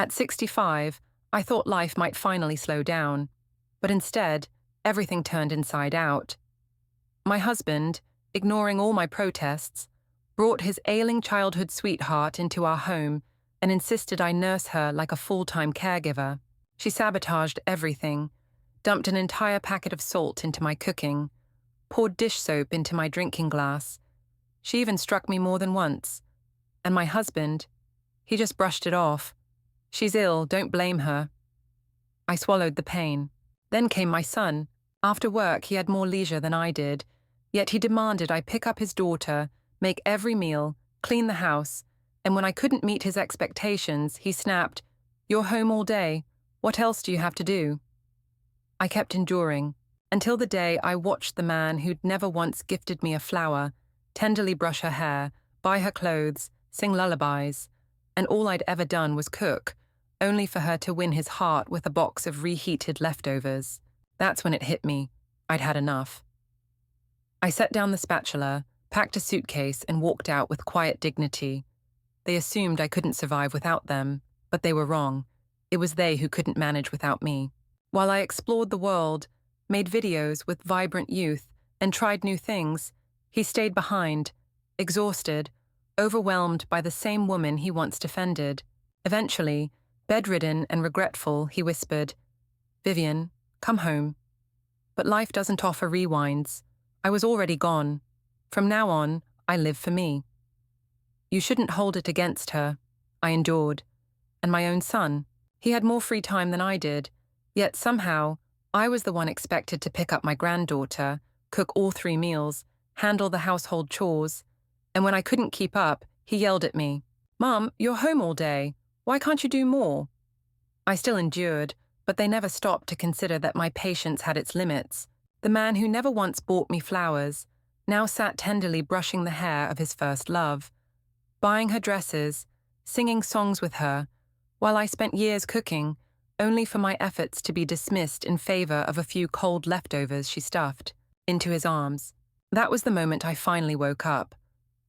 At 65, I thought life might finally slow down, but instead, everything turned inside out. My husband, ignoring all my protests, brought his ailing childhood sweetheart into our home and insisted I nurse her like a full-time caregiver. She sabotaged everything, dumped an entire packet of salt into my cooking, poured dish soap into my drinking glass. She even struck me more than once. And my husband, he just brushed it off. She's ill, don't blame her. I swallowed the pain. Then came my son. After work, he had more leisure than I did, yet he demanded I pick up his daughter, make every meal, clean the house, and when I couldn't meet his expectations, he snapped, "You're home all day. What else do you have to do?" I kept enduring, until the day I watched the man who'd never once gifted me a flower tenderly brush her hair, buy her clothes, sing lullabies, and all I'd ever done was cook, only for her to win his heart with a box of reheated leftovers. That's when it hit me. I'd had enough. I set down the spatula, packed a suitcase, and walked out with quiet dignity. They assumed I couldn't survive without them, but they were wrong. It was they who couldn't manage without me. While I explored the world, made videos with vibrant youth, and tried new things, he stayed behind, exhausted, overwhelmed by the same woman he once defended. Eventually, bedridden and regretful, he whispered, "Vivien, come home." But life doesn't offer rewinds. I was already gone. From now on, I live for me. You shouldn't hold it against her. I endured. And my own son. He had more free time than I did, yet somehow, I was the one expected to pick up my granddaughter, cook all 3 meals, handle the household chores, and when I couldn't keep up, he yelled at me, "Mum, you're home all day. Why can't you do more?" I still endured, but they never stopped to consider that my patience had its limits. The man who never once bought me flowers now sat tenderly brushing the hair of his first love, buying her dresses, singing songs with her, while I spent years cooking, only for my efforts to be dismissed in favor of a few cold leftovers she stuffed into his arms. That was the moment I finally woke up.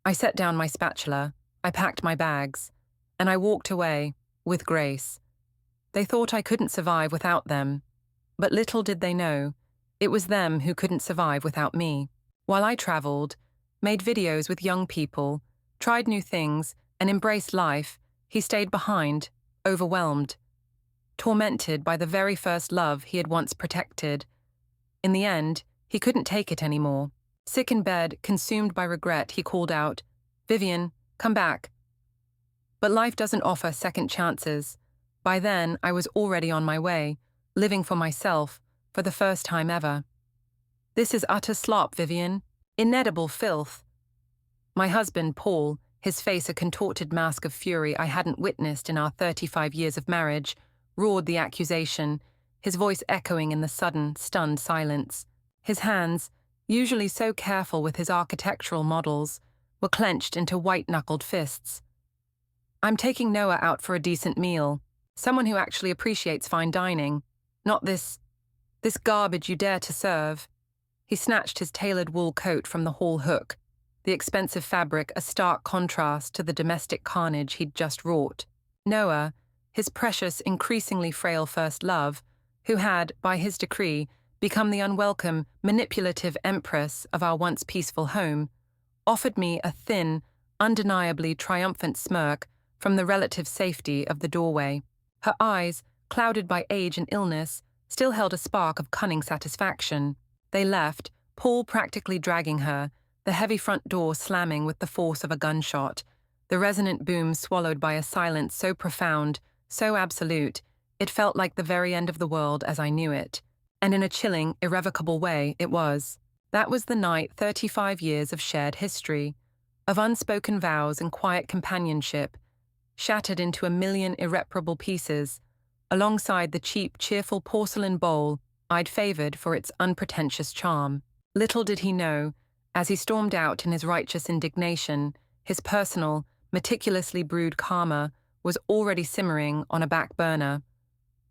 I set down my spatula, I packed my bags, and I walked away, with grace. They thought I couldn't survive without them, but little did they know, it was them who couldn't survive without me. While I traveled, made videos with young people, tried new things, and embraced life, he stayed behind, overwhelmed, tormented by the very first love he had once protected. In the end, he couldn't take it anymore. Sick in bed, consumed by regret, he called out, "Vivien, come back." But life doesn't offer second chances. By then, I was already on my way, living for myself, for the first time ever. "This is utter slop, Vivien. Inedible filth." My husband, Paul, his face a contorted mask of fury I hadn't witnessed in our 35 years of marriage, roared the accusation, his voice echoing in the sudden, stunned silence. His hands, usually so careful with his architectural models, were clenched into white-knuckled fists. "I'm taking Noah out for a decent meal, someone who actually appreciates fine dining, not this garbage you dare to serve." He snatched his tailored wool coat from the hall hook, the expensive fabric a stark contrast to the domestic carnage he'd just wrought. Noah, his precious, increasingly frail first love, who had, by his decree, become the unwelcome, manipulative empress of our once peaceful home, offered me a thin, undeniably triumphant smirk from the relative safety of the doorway. Her eyes, clouded by age and illness, still held a spark of cunning satisfaction. They left, Paul practically dragging her, the heavy front door slamming with the force of a gunshot, the resonant boom swallowed by a silence so profound, so absolute, it felt like the very end of the world as I knew it. And in a chilling, irrevocable way, it was. That was the night 35 years of shared history, of unspoken vows and quiet companionship, shattered into a million irreparable pieces, alongside the cheap, cheerful porcelain bowl I'd favored for its unpretentious charm. Little did he know, as he stormed out in his righteous indignation, his personal, meticulously brewed karma was already simmering on a back burner,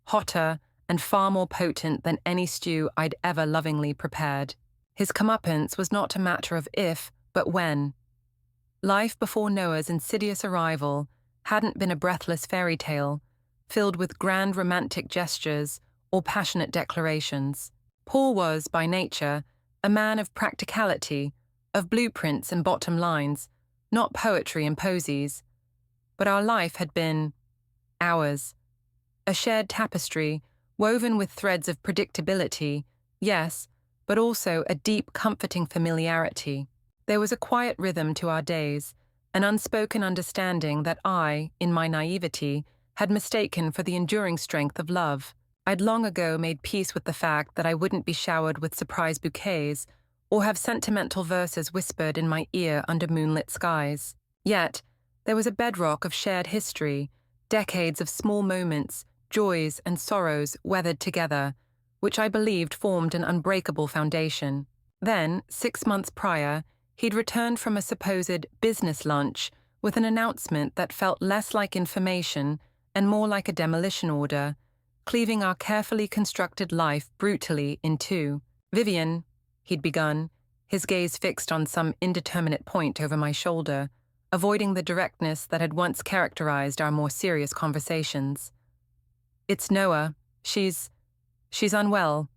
hotter and far more potent than any stew I'd ever lovingly prepared. His comeuppance was not a matter of if, but when. Life before Noah's insidious arrival hadn't been a breathless fairy tale, filled with grand romantic gestures or passionate declarations. Paul was, by nature, a man of practicality, of blueprints and bottom lines, not poetry and posies. But our life had been ours, a shared tapestry woven with threads of predictability, yes, but also a deep, comforting familiarity. There was a quiet rhythm to our days, an unspoken understanding that I, in my naivety, had mistaken for the enduring strength of love. I'd long ago made peace with the fact that I wouldn't be showered with surprise bouquets or have sentimental verses whispered in my ear under moonlit skies. Yet, there was a bedrock of shared history, decades of small moments, joys and sorrows weathered together, which I believed formed an unbreakable foundation. Then, 6 months prior, he'd returned from a supposed business lunch with an announcement that felt less like information and more like a demolition order, cleaving our carefully constructed life brutally in two. "Vivien," he'd begun, his gaze fixed on some indeterminate point over my shoulder, avoiding the directness that had once characterized our more serious conversations. "It's Noah. She's unwell.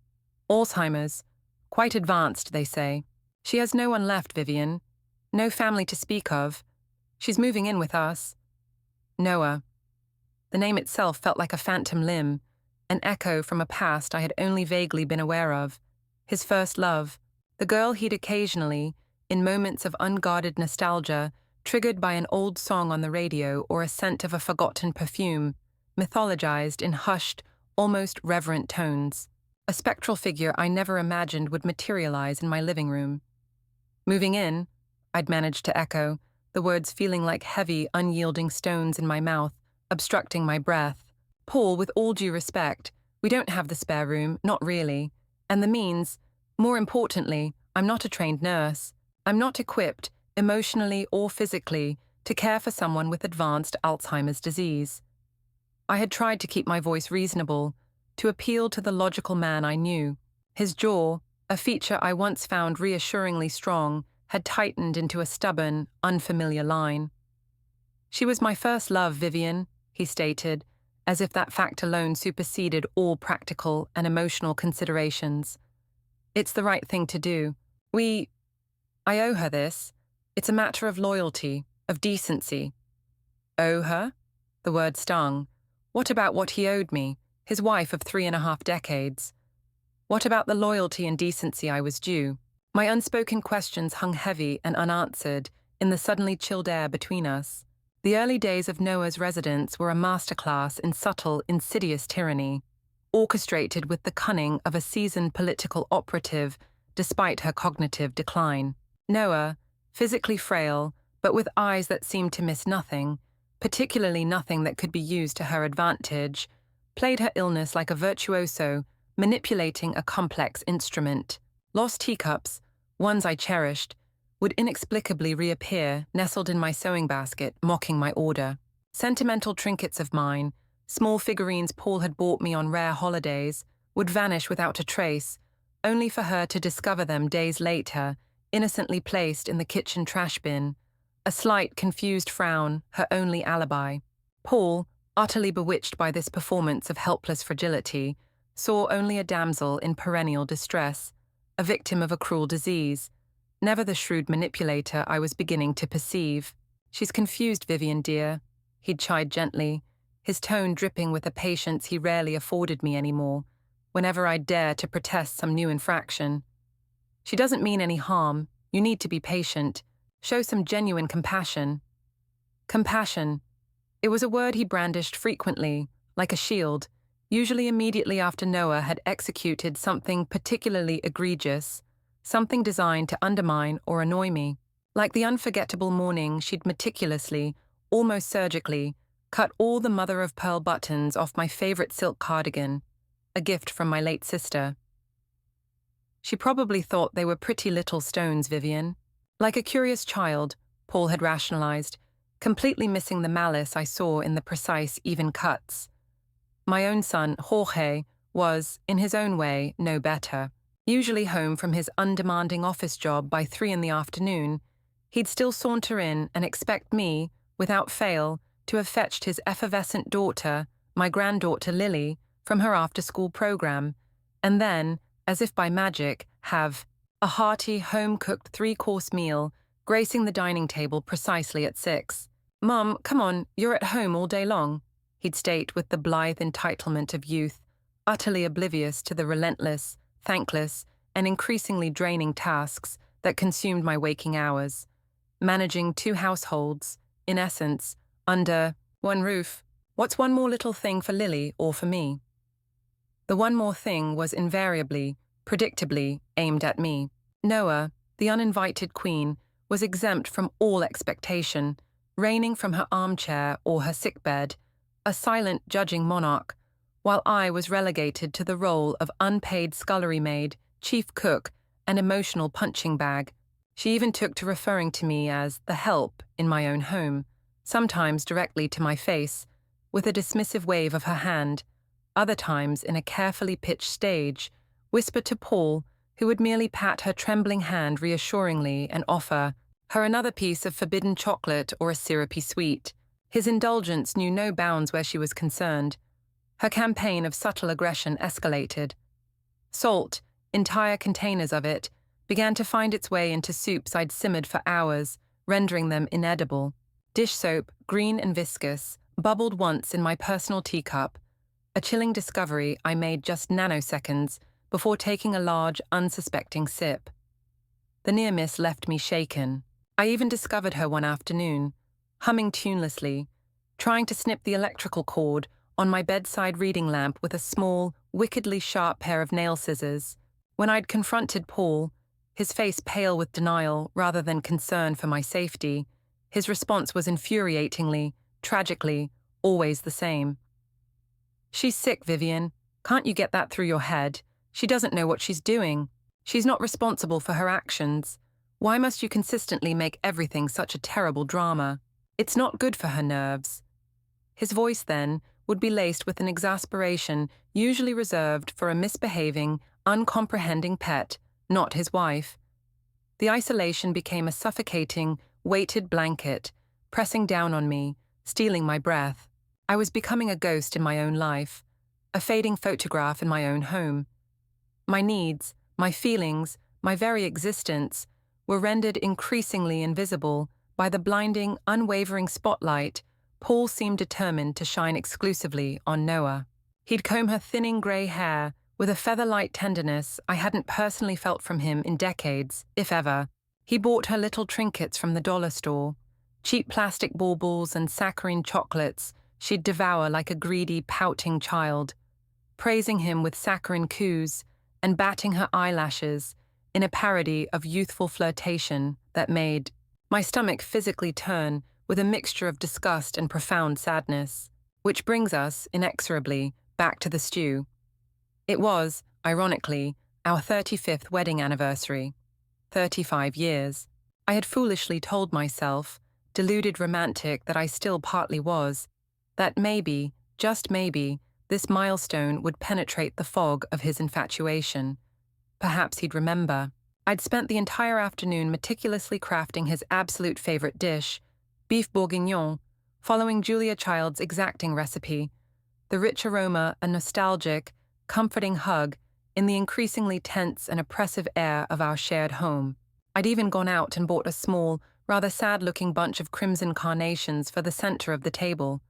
Alzheimer's. Quite advanced, they say. She has no one left, Vivien. No family to speak of. She's moving in with us." Noah. The name itself felt like a phantom limb, an echo from a past I had only vaguely been aware of. His first love, the girl he'd occasionally, in moments of unguarded nostalgia, triggered by an old song on the radio or a scent of a forgotten perfume, mythologized in hushed, almost reverent tones. A spectral figure I never imagined would materialize in my living room. "Moving in," I'd managed to echo, the words feeling like heavy, unyielding stones in my mouth, obstructing my breath. "Paul, with all due respect, we don't have the spare room, not really. And the means, more importantly, I'm not a trained nurse. I'm not equipped, emotionally or physically, to care for someone with advanced Alzheimer's disease." I had tried to keep my voice reasonable, to appeal to the logical man I knew. His jaw, a feature I once found reassuringly strong, had tightened into a stubborn, unfamiliar line. "She was my first love, Vivien," he stated, as if that fact alone superseded all practical and emotional considerations. "It's the right thing to do. I owe her this. It's a matter of loyalty, of decency." "Owe her?" The word stung. What about what he owed me, his wife of 3.5 decades? What about the loyalty and decency I was due? My unspoken questions hung heavy and unanswered in the suddenly chilled air between us. The early days of Noah's residence were a masterclass in subtle, insidious tyranny, orchestrated with the cunning of a seasoned political operative despite her cognitive decline. Noah, physically frail, but with eyes that seemed to miss nothing, particularly nothing that could be used to her advantage, played her illness like a virtuoso, manipulating a complex instrument. Lost teacups, ones I cherished, would inexplicably reappear, nestled in my sewing basket, mocking my order. Sentimental trinkets of mine, small figurines Paul had bought me on rare holidays, would vanish without a trace, only for her to discover them days later, innocently placed in the kitchen trash bin. A slight, confused frown, her only alibi. Paul, utterly bewitched by this performance of helpless fragility, saw only a damsel in perennial distress, a victim of a cruel disease, never the shrewd manipulator I was beginning to perceive. "She's confused, Vivien, dear," he'd chide gently, his tone dripping with a patience he rarely afforded me anymore, whenever I'd dare to protest some new infraction. "She doesn't mean any harm. You need to be patient. Show some genuine compassion." Compassion. It was a word he brandished frequently, like a shield, usually immediately after Noah had executed something particularly egregious, something designed to undermine or annoy me. Like the unforgettable morning she'd meticulously, almost surgically, cut all the mother-of-pearl buttons off my favorite silk cardigan, a gift from my late sister. "She probably thought they were pretty little stones, Vivien." Like a curious child, Paul had rationalized, completely missing the malice I saw in the precise, even cuts. My own son, Jorge, was, in his own way, no better. Usually home from his undemanding office job by 3 in the afternoon, he'd still saunter in and expect me, without fail, to have fetched his effervescent daughter, my granddaughter Lily, from her after-school program, and then, as if by magic, have a hearty, home-cooked three-course meal gracing the dining table precisely at 6. "Mum, come on, you're at home all day long," he'd state with the blithe entitlement of youth, utterly oblivious to the relentless, thankless, and increasingly draining tasks that consumed my waking hours. Managing 2 households, in essence, under one roof. What's one more little thing for Lily or for me? The one more thing was invariably, predictably, aimed at me. Noah, the uninvited queen, was exempt from all expectation, reigning from her armchair or her sickbed, a silent judging monarch, while I was relegated to the role of unpaid scullery maid, chief cook, and emotional punching bag. She even took to referring to me as the help in my own home, sometimes directly to my face, with a dismissive wave of her hand, other times in a carefully pitched stage, whisper to Paul, who would merely pat her trembling hand reassuringly and offer her another piece of forbidden chocolate or a syrupy sweet. His indulgence knew no bounds where she was concerned. Her campaign of subtle aggression escalated. Salt, entire containers of it, began to find its way into soups I'd simmered for hours, rendering them inedible. Dish soap, green and viscous, bubbled once in my personal teacup, a chilling discovery I made just nanoseconds before taking a large, unsuspecting sip. The near miss left me shaken. I even discovered her one afternoon, humming tunelessly, trying to snip the electrical cord on my bedside reading lamp with a small, wickedly sharp pair of nail scissors. When I'd confronted Paul, his face pale with denial rather than concern for my safety, his response was infuriatingly, tragically, always the same. "She's sick, Vivien. Can't you get that through your head? She doesn't know what she's doing. She's not responsible for her actions. Why must you consistently make everything such a terrible drama? It's not good for her nerves." His voice, then, would be laced with an exasperation usually reserved for a misbehaving, uncomprehending pet, not his wife. The isolation became a suffocating, weighted blanket, pressing down on me, stealing my breath. I was becoming a ghost in my own life, a fading photograph in my own home. My needs, my feelings, my very existence were rendered increasingly invisible by the blinding, unwavering spotlight Paul seemed determined to shine exclusively on Noah. He'd comb her thinning grey hair with a feather-light tenderness I hadn't personally felt from him in decades, if ever. He bought her little trinkets from the dollar store, cheap plastic baubles and saccharine chocolates she'd devour like a greedy, pouting child, praising him with saccharine coos and batting her eyelashes in a parody of youthful flirtation that made my stomach physically turn with a mixture of disgust and profound sadness. Which brings us, inexorably, back to the stew. It was, ironically, our 35th wedding anniversary. 35 years. I had foolishly told myself, deluded romantic that I still partly was, that maybe, just maybe, this milestone would penetrate the fog of his infatuation. Perhaps he'd remember. I'd spent the entire afternoon meticulously crafting his absolute favorite dish, beef bourguignon, following Julia Child's exacting recipe, the rich aroma a nostalgic, comforting hug in the increasingly tense and oppressive air of our shared home. I'd even gone out and bought a small, rather sad-looking bunch of crimson carnations for the center of the table,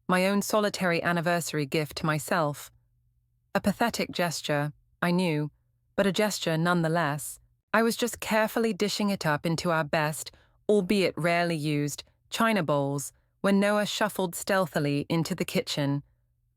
my own solitary anniversary gift to myself. A pathetic gesture, I knew, but a gesture nonetheless. I was just carefully dishing it up into our best, albeit rarely used, china bowls when Noah shuffled stealthily into the kitchen,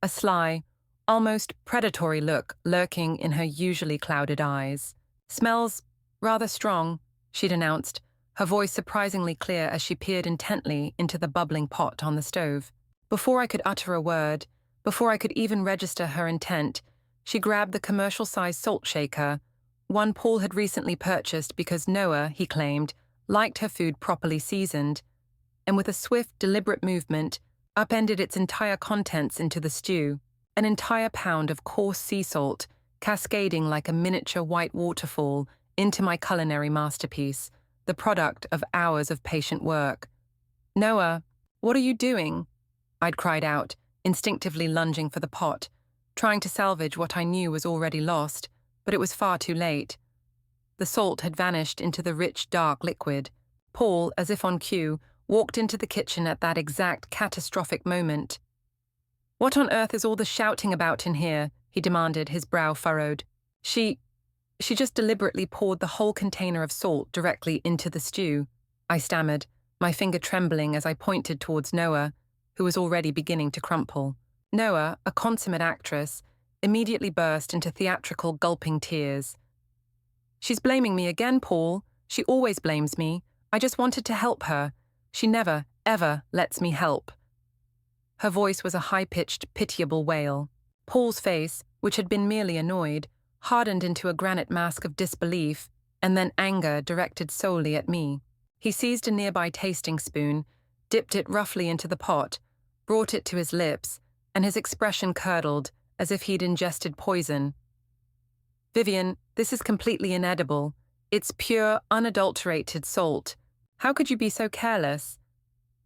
a sly, almost predatory look lurking in her usually clouded eyes. "Smells rather strong," she'd announced, her voice surprisingly clear as she peered intently into the bubbling pot on the stove. Before I could utter a word, before I could even register her intent, she grabbed the commercial-sized salt shaker, one Paul had recently purchased because Noah, he claimed, liked her food properly seasoned, and with a swift, deliberate movement, upended its entire contents into the stew, an entire pound of coarse sea salt, cascading like a miniature white waterfall into my culinary masterpiece, the product of hours of patient work. "Noah, what are you doing?" I'd cried out, instinctively lunging for the pot, trying to salvage what I knew was already lost, but it was far too late. The salt had vanished into the rich, dark liquid. Paul, as if on cue, walked into the kitchen at that exact catastrophic moment. "What on earth is all the shouting about in here?" he demanded, his brow furrowed. She just deliberately poured the whole container of salt directly into the stew," I stammered, my finger trembling as I pointed towards Noah, who was already beginning to crumple. Noah, a consummate actress, immediately burst into theatrical gulping tears. "She's blaming me again, Paul. She always blames me. I just wanted to help her. She never, ever lets me help." Her voice was a high-pitched, pitiable wail. Paul's face, which had been merely annoyed, hardened into a granite mask of disbelief, and then anger directed solely at me. He seized a nearby tasting spoon, dipped it roughly into the pot, brought it to his lips, and his expression curdled, as if he'd ingested poison. "Vivien, this is completely inedible. It's pure, unadulterated salt. How could you be so careless?"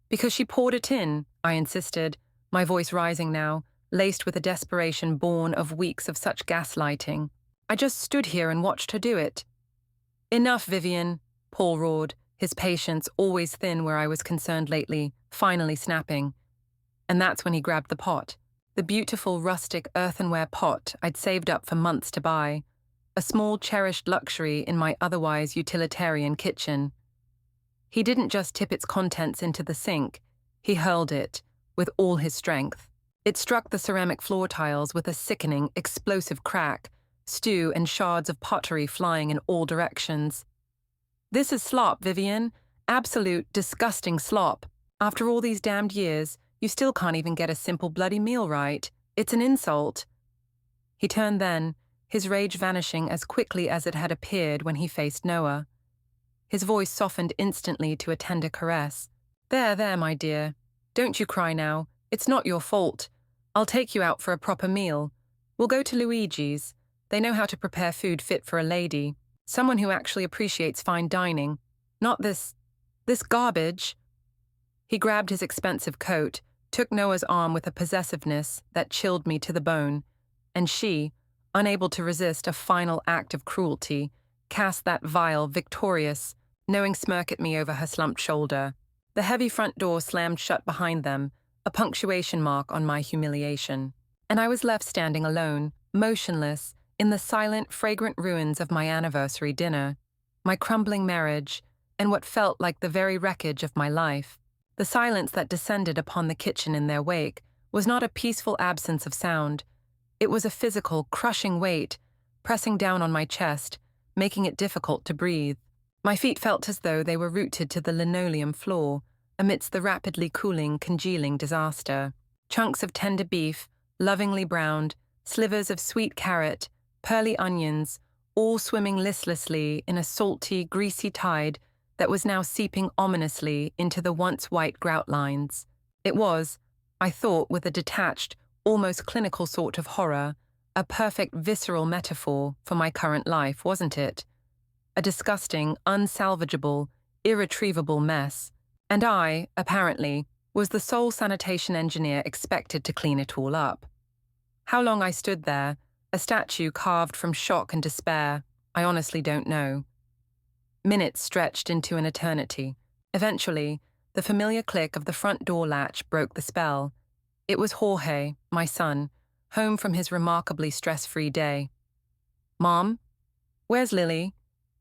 "Because she poured it in," I insisted, my voice rising now, laced with a desperation born of weeks of such gaslighting. "I just stood here and watched her do it." "Enough, Vivien," Paul roared, his patience, always thin where I was concerned lately, finally snapping. And that's when he grabbed the pot. The beautiful, rustic earthenware pot I'd saved up for months to buy. A small, cherished luxury in my otherwise utilitarian kitchen. He didn't just tip its contents into the sink, he hurled it, with all his strength. It struck the ceramic floor tiles with a sickening, explosive crack, stew and shards of pottery flying in all directions. "This is slop, Vivien. Absolute, disgusting slop. After all these damned years, you still can't even get a simple bloody meal right. It's an insult." He turned then, his rage vanishing as quickly as it had appeared when he faced Noah. His voice softened instantly to a tender caress. There, my dear. Don't you cry now. It's not your fault. I'll take you out for a proper meal. We'll go to Luigi's. They know how to prepare food fit for a lady. Someone who actually appreciates fine dining. Not this garbage." He grabbed his expensive coat, took Noah's arm with a possessiveness that chilled me to the bone, and she, unable to resist a final act of cruelty, cast that vile, victorious, knowing smirk at me over her slumped shoulder. The heavy front door slammed shut behind them, a punctuation mark on my humiliation. And I was left standing alone, motionless, in the silent, fragrant ruins of my anniversary dinner, my crumbling marriage, and what felt like the very wreckage of my life. The silence that descended upon the kitchen in their wake was not a peaceful absence of sound. It was a physical, crushing weight, pressing down on my chest, making it difficult to breathe. My feet felt as though they were rooted to the linoleum floor, amidst the rapidly cooling, congealing disaster. Chunks of tender beef, lovingly browned, slivers of sweet carrot, pearly onions, all swimming listlessly in a salty, greasy tide that was now seeping ominously into the once white grout lines. It was, I thought with a detached, almost clinical sort of horror, a perfect visceral metaphor for my current life, wasn't it? A disgusting, unsalvageable, irretrievable mess. And I, apparently, was the sole sanitation engineer expected to clean it all up. How long I stood there, a statue carved from shock and despair, I honestly don't know. Minutes stretched into an eternity. Eventually, the familiar click of the front door latch broke the spell. It was Jorge, my son, home from his remarkably stress-free day. "Mom? Where's Lily?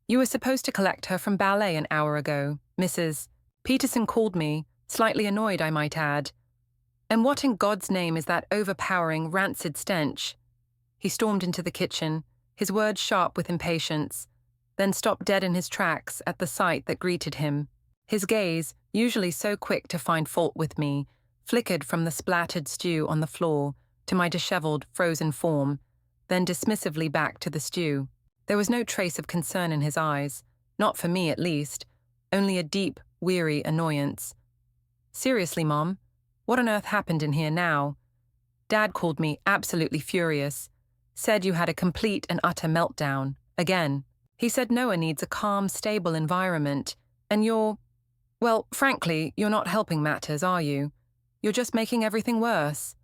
You were supposed to collect her from ballet an hour ago, Mrs. Peterson called me, slightly annoyed, I might add. And what in God's name is that overpowering, rancid stench?" He stormed into the kitchen, his words sharp with impatience, then stopped dead in his tracks at the sight that greeted him. His gaze, usually so quick to find fault with me, flickered from the splattered stew on the floor to my disheveled, frozen form, then dismissively back to the stew. There was no trace of concern in his eyes, not for me at least, only a deep, weary annoyance. "Seriously, Mom, what on earth happened in here now? Dad called me absolutely furious, said you had a complete and utter meltdown, again. He said Noah needs a calm, stable environment, and well, frankly, you're not helping matters, are you? You're just making everything worse."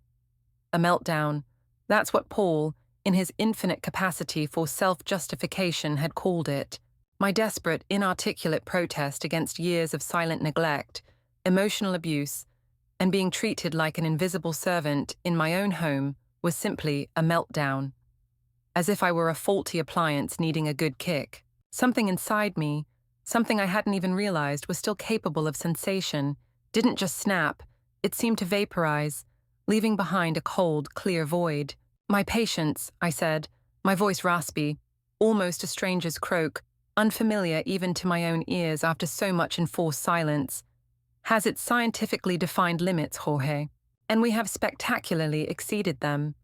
a meltdown. That's what Paul, in his infinite capacity for self-justification, had called it. My desperate, inarticulate protest against years of silent neglect, emotional abuse, and being treated like an invisible servant in my own home was simply a meltdown. As if I were a faulty appliance needing a good kick. Something inside me, something I hadn't even realized was still capable of sensation, didn't just snap, it seemed to vaporize, leaving behind a cold, clear void. My patience, I said, my voice raspy, almost a stranger's croak, unfamiliar even to my own ears after so much enforced silence, has its scientifically defined limits, Jorge, and we have spectacularly exceeded them.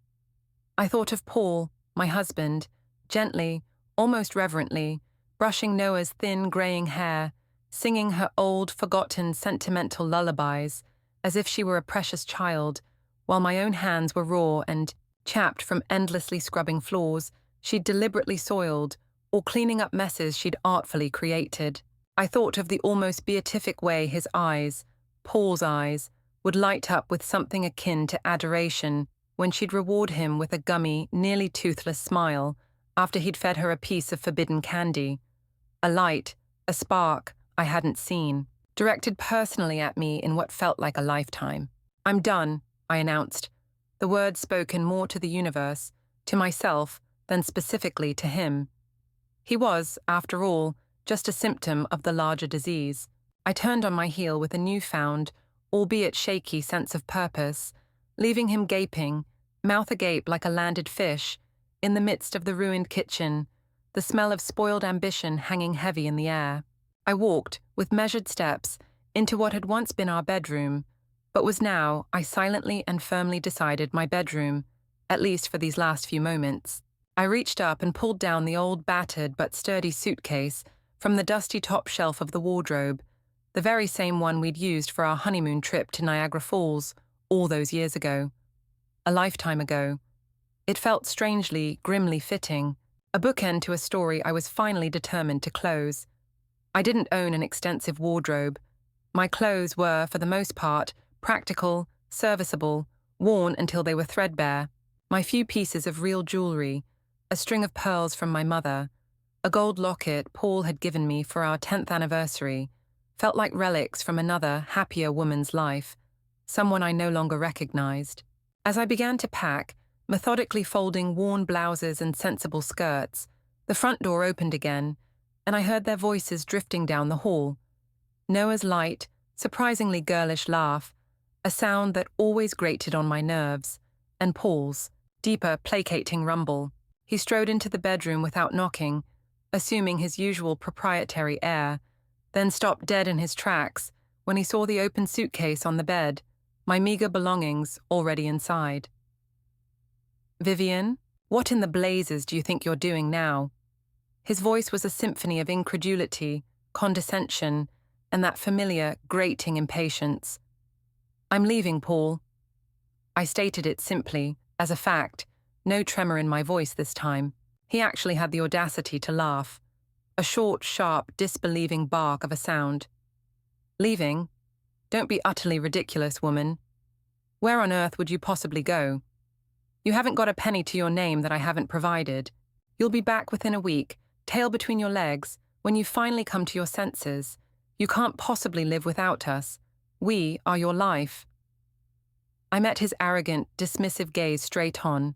I thought of Paul, my husband, gently, almost reverently, brushing Noah's thin, graying hair, singing her old, forgotten, sentimental lullabies, as if she were a precious child, while my own hands were raw and, chapped from endlessly scrubbing floors she'd deliberately soiled, or cleaning up messes she'd artfully created. I thought of the almost beatific way his eyes, Paul's eyes, would light up with something akin to adoration when she'd reward him with a gummy, nearly toothless smile after he'd fed her a piece of forbidden candy. A light, a spark I hadn't seen, directed personally at me in what felt like a lifetime. "I'm done," I announced, the words spoken more to the universe, to myself, than specifically to him. He was, after all, just a symptom of the larger disease. I turned on my heel with a newfound, albeit shaky sense of purpose, leaving him gaping, mouth agape like a landed fish, in the midst of the ruined kitchen, the smell of spoiled ambition hanging heavy in the air. I walked, with measured steps, into what had once been our bedroom, but was now, I silently and firmly decided, my bedroom, at least for these last few moments. I reached up and pulled down the old battered but sturdy suitcase from the dusty top shelf of the wardrobe, the very same one we'd used for our honeymoon trip to Niagara Falls all those years ago. A lifetime ago. It felt strangely, grimly fitting, a bookend to a story I was finally determined to close. I didn't own an extensive wardrobe. My clothes were, for the most part, practical, serviceable, worn until they were threadbare. My few pieces of real jewelry, a string of pearls from my mother, a gold locket Paul had given me for our 10th anniversary, felt like relics from another, happier woman's life, someone I no longer recognized. As I began to pack, methodically folding worn blouses and sensible skirts, the front door opened again, and I heard their voices drifting down the hall. Noah's light, surprisingly girlish laugh, a sound that always grated on my nerves, and Paul's, deeper, placating rumble. He strode into the bedroom without knocking, assuming his usual proprietary air, then stopped dead in his tracks when he saw the open suitcase on the bed, my meager belongings already inside. "Vivien, what in the blazes do you think you're doing now?" His voice was a symphony of incredulity, condescension, and that familiar, grating impatience. "I'm leaving, Paul." I stated it simply, as a fact, no tremor in my voice this time. He actually had the audacity to laugh. A short, sharp, disbelieving bark of a sound. "Leaving? Don't be utterly ridiculous, woman. Where on earth would you possibly go? You haven't got a penny to your name that I haven't provided. You'll be back within a week, tail between your legs, when you finally come to your senses. You can't possibly live without us. We are your life." I met his arrogant, dismissive gaze straight on,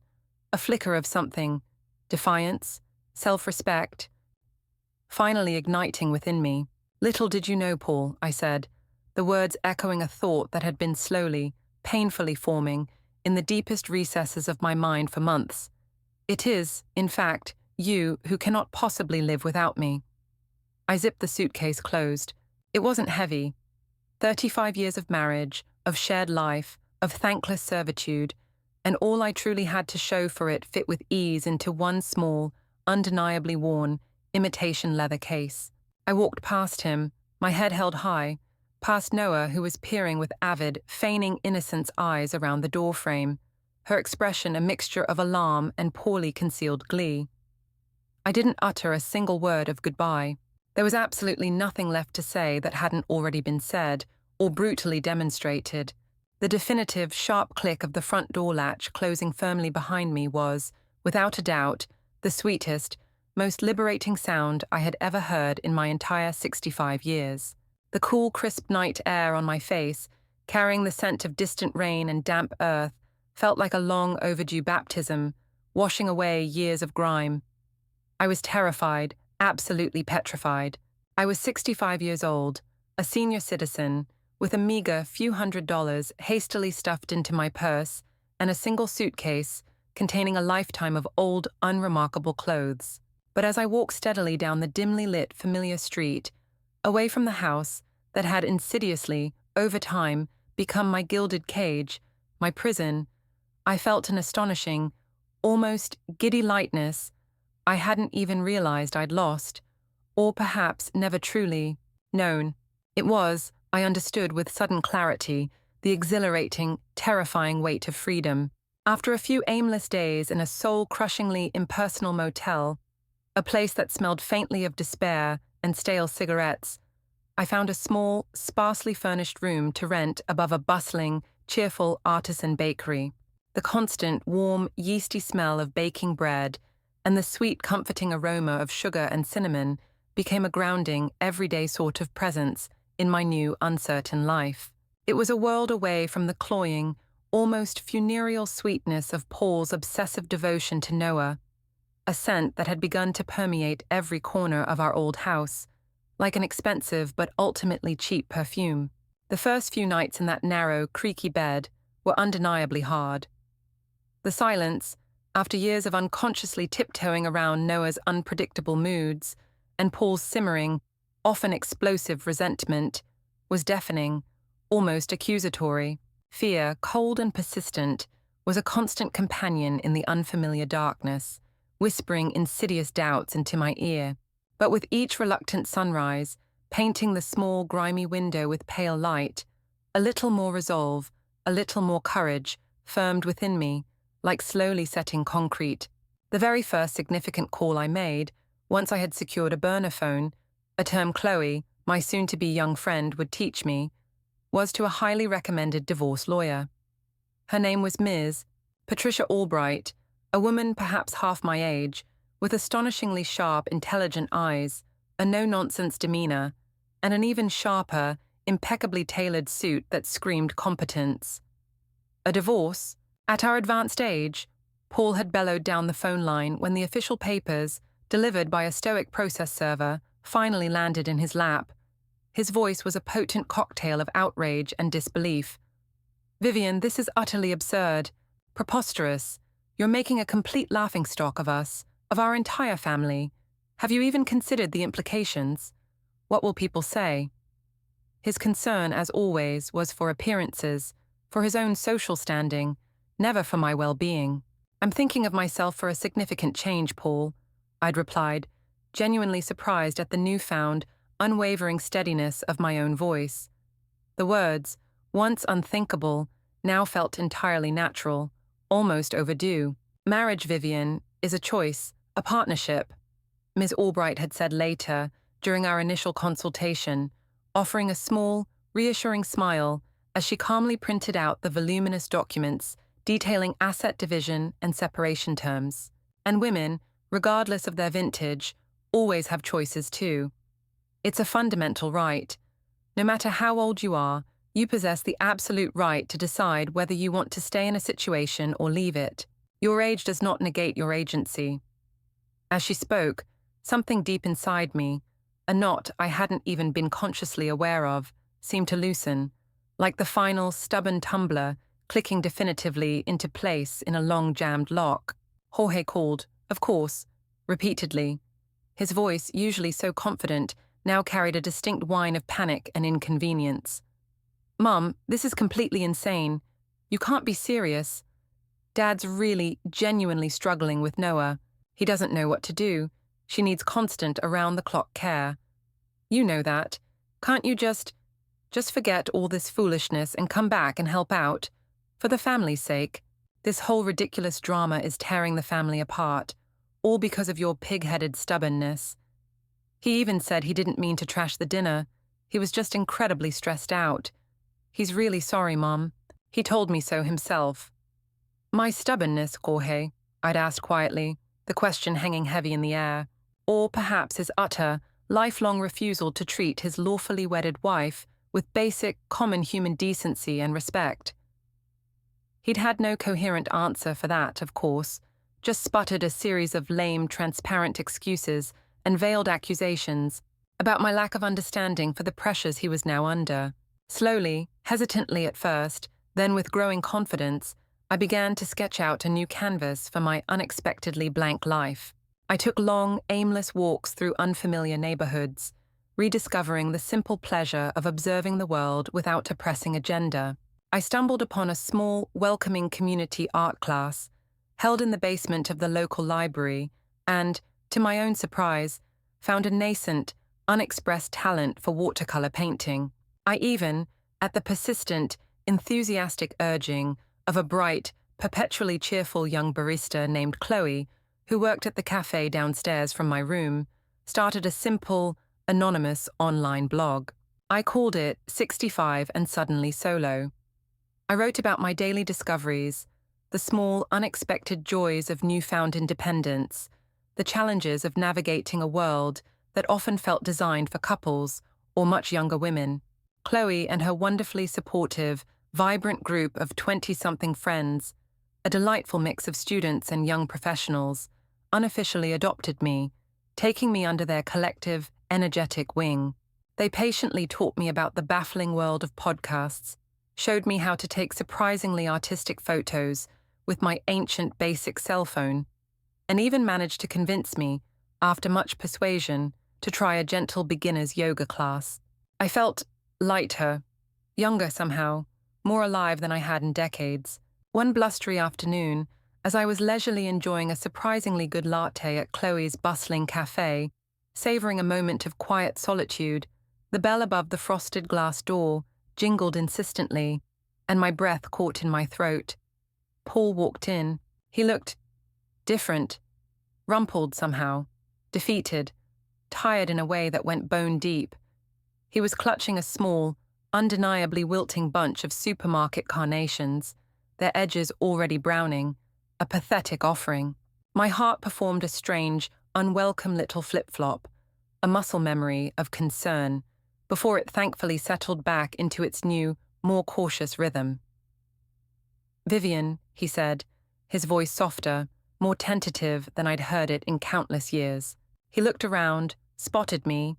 a flicker of something, defiance, self-respect, finally igniting within me. "Little did you know, Paul," I said, the words echoing a thought that had been slowly, painfully forming in the deepest recesses of my mind for months. "It is, in fact, you who cannot possibly live without me." I zipped the suitcase closed. It wasn't heavy. 35 years of marriage, of shared life, of thankless servitude, and all I truly had to show for it fit with ease into one small, undeniably worn, imitation leather case. I walked past him, my head held high, past Noah, who was peering with avid, feigning innocence eyes around the doorframe, her expression a mixture of alarm and poorly concealed glee. I didn't utter a single word of goodbye. There was absolutely nothing left to say that hadn't already been said, or brutally demonstrated. The definitive, sharp click of the front door latch closing firmly behind me was, without a doubt, the sweetest, most liberating sound I had ever heard in my entire 65 years. The cool, crisp night air on my face, carrying the scent of distant rain and damp earth, felt like a long overdue baptism, washing away years of grime. I was terrified, absolutely petrified. I was 65 years old, a senior citizen, with a meager few $100s hastily stuffed into my purse and a single suitcase containing a lifetime of old, unremarkable clothes. But as I walked steadily down the dimly lit, familiar street, away from the house that had insidiously, over time, become my gilded cage, my prison, I felt an astonishing, almost giddy lightness I hadn't even realized I'd lost, or perhaps never truly known. It was, I understood with sudden clarity, the exhilarating, terrifying weight of freedom. After a few aimless days in a soul-crushingly impersonal motel, a place that smelled faintly of despair and stale cigarettes, I found a small, sparsely furnished room to rent above a bustling, cheerful artisan bakery. The constant, warm, yeasty smell of baking bread and the sweet, comforting aroma of sugar and cinnamon became a grounding, everyday sort of presence in my new, uncertain life. It was a world away from the cloying, almost funereal sweetness of Paul's obsessive devotion to Noah, a scent that had begun to permeate every corner of our old house, like an expensive but ultimately cheap perfume. The first few nights in that narrow, creaky bed were undeniably hard. The silence, after years of unconsciously tiptoeing around Noah's unpredictable moods and Paul's simmering, often explosive resentment, was deafening, almost accusatory. Fear, cold and persistent, was a constant companion in the unfamiliar darkness, whispering insidious doubts into my ear. But with each reluctant sunrise, painting the small, grimy window with pale light, a little more resolve, a little more courage, firmed within me, like slowly setting concrete. The very first significant call I made, once I had secured a burner phone, a term Chloe, my soon-to-be young friend, would teach me, was to a highly recommended divorce lawyer. Her name was Ms. Patricia Albright, a woman perhaps half my age, with astonishingly sharp, intelligent eyes, a no-nonsense demeanor, and an even sharper, impeccably tailored suit that screamed competence. A divorce? At our advanced age? Paul had bellowed down the phone line when the official papers, delivered by a stoic process server, finally landed in his lap. His voice was a potent cocktail of outrage and disbelief. "Vivien, this is utterly absurd. Preposterous. You're making a complete laughingstock of us, of our entire family. Have you even considered the implications? What will people say?" His concern, as always, was for appearances, for his own social standing, never for my well-being. "I'm thinking of myself for a significant change, Paul," I'd replied, genuinely surprised at the newfound, unwavering steadiness of my own voice. The words, once unthinkable, now felt entirely natural, almost overdue. "Marriage, Vivien, is a choice, a partnership," Ms. Albright had said later, during our initial consultation, offering a small, reassuring smile as she calmly printed out the voluminous documents detailing asset division and separation terms. And women, regardless of their vintage, always have choices too. It's a fundamental right. No matter how old you are, you possess the absolute right to decide whether you want to stay in a situation or leave it. Your age does not negate your agency. As she spoke, something deep inside me, a knot I hadn't even been consciously aware of, seemed to loosen, like the final stubborn tumbler clicking definitively into place in a long-jammed lock. Jorge called, of course, repeatedly. His voice, usually so confident, now carried a distinct whine of panic and inconvenience. "Mum, this is completely insane. You can't be serious. Dad's really, genuinely struggling with Noah. He doesn't know what to do. She needs constant, around-the-clock care. You know that. Can't you just forget all this foolishness and come back and help out? For the family's sake. This whole ridiculous drama is tearing the family apart, all because of your pig-headed stubbornness." He even said he didn't mean to trash the dinner. He was just incredibly stressed out. "He's really sorry, Mom. He told me so himself. My stubbornness, Jorge, I'd asked quietly, the question hanging heavy in the air. Or perhaps his utter, lifelong refusal to treat his lawfully wedded wife with basic, common human decency and respect. He'd had no coherent answer for that, of course, just sputtered a series of lame, transparent excuses and veiled accusations about my lack of understanding for the pressures he was now under. Slowly, hesitantly at first, then with growing confidence, I began to sketch out a new canvas for my unexpectedly blank life. I took long, aimless walks through unfamiliar neighborhoods, rediscovering the simple pleasure of observing the world without a pressing agenda. I stumbled upon a small, welcoming community art class, held in the basement of the local library, and, to my own surprise, found a nascent, unexpressed talent for watercolor painting. I even, at the persistent, enthusiastic urging of a bright, perpetually cheerful young barista named Chloe, who worked at the cafe downstairs from my room, started a simple, anonymous online blog. I called it 65 and Suddenly Solo. I wrote about my daily discoveries, the small, unexpected joys of newfound independence, the challenges of navigating a world that often felt designed for couples or much younger women. Chloe and her wonderfully supportive, vibrant group of 20-something friends, a delightful mix of students and young professionals, unofficially adopted me, taking me under their collective, energetic wing. They patiently taught me about the baffling world of podcasts, showed me how to take surprisingly artistic photos with my ancient basic cell phone, and even managed to convince me, after much persuasion, to try a gentle beginner's yoga class. I felt lighter, younger somehow, more alive than I had in decades. One blustery afternoon, as I was leisurely enjoying a surprisingly good latte at Chloe's bustling cafe, savoring a moment of quiet solitude, the bell above the frosted glass door jingled insistently, and my breath caught in my throat. Paul walked in. He looked different, rumpled somehow, defeated, tired in a way that went bone deep. He was clutching a small, undeniably wilting bunch of supermarket carnations, their edges already browning, a pathetic offering. My heart performed a strange, unwelcome little flip-flop, a muscle memory of concern, before it thankfully settled back into its new, more cautious rhythm. "Vivien," he said, his voice softer, more tentative than I'd heard it in countless years. He looked around, spotted me,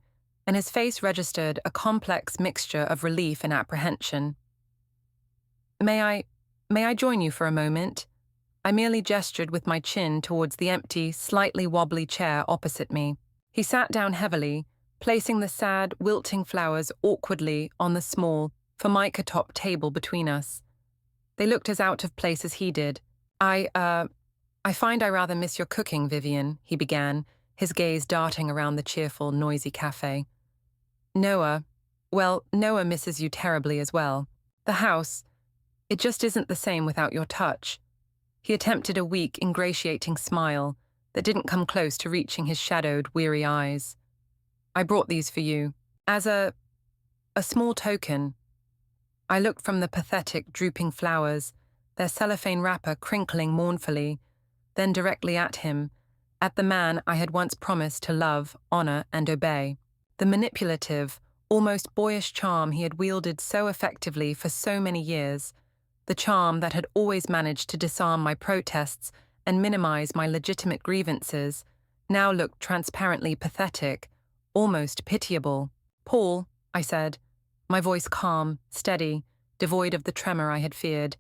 and his face registered a complex mixture of relief and apprehension. May I join you for a moment?" I merely gestured with my chin towards the empty, slightly wobbly chair opposite me. He sat down heavily, placing the sad, wilting flowers awkwardly on the small, formica-topped table between us. They looked as out of place as he did. I find I rather miss your cooking, Vivien," he began, his gaze darting around the cheerful, noisy cafe. Noah misses you terribly as well. The house, it just isn't the same without your touch." He attempted a weak, ingratiating smile that didn't come close to reaching his shadowed, weary eyes. "I brought these for you, as a small token." I looked from the pathetic, drooping flowers, their cellophane wrapper crinkling mournfully, then directly at him, at the man I had once promised to love, honor, and obey. The manipulative, almost boyish charm he had wielded so effectively for so many years, the charm that had always managed to disarm my protests and minimize my legitimate grievances, now looked transparently pathetic, almost pitiable. "Paul," I said, my voice calm, steady, devoid of the tremor I had feared,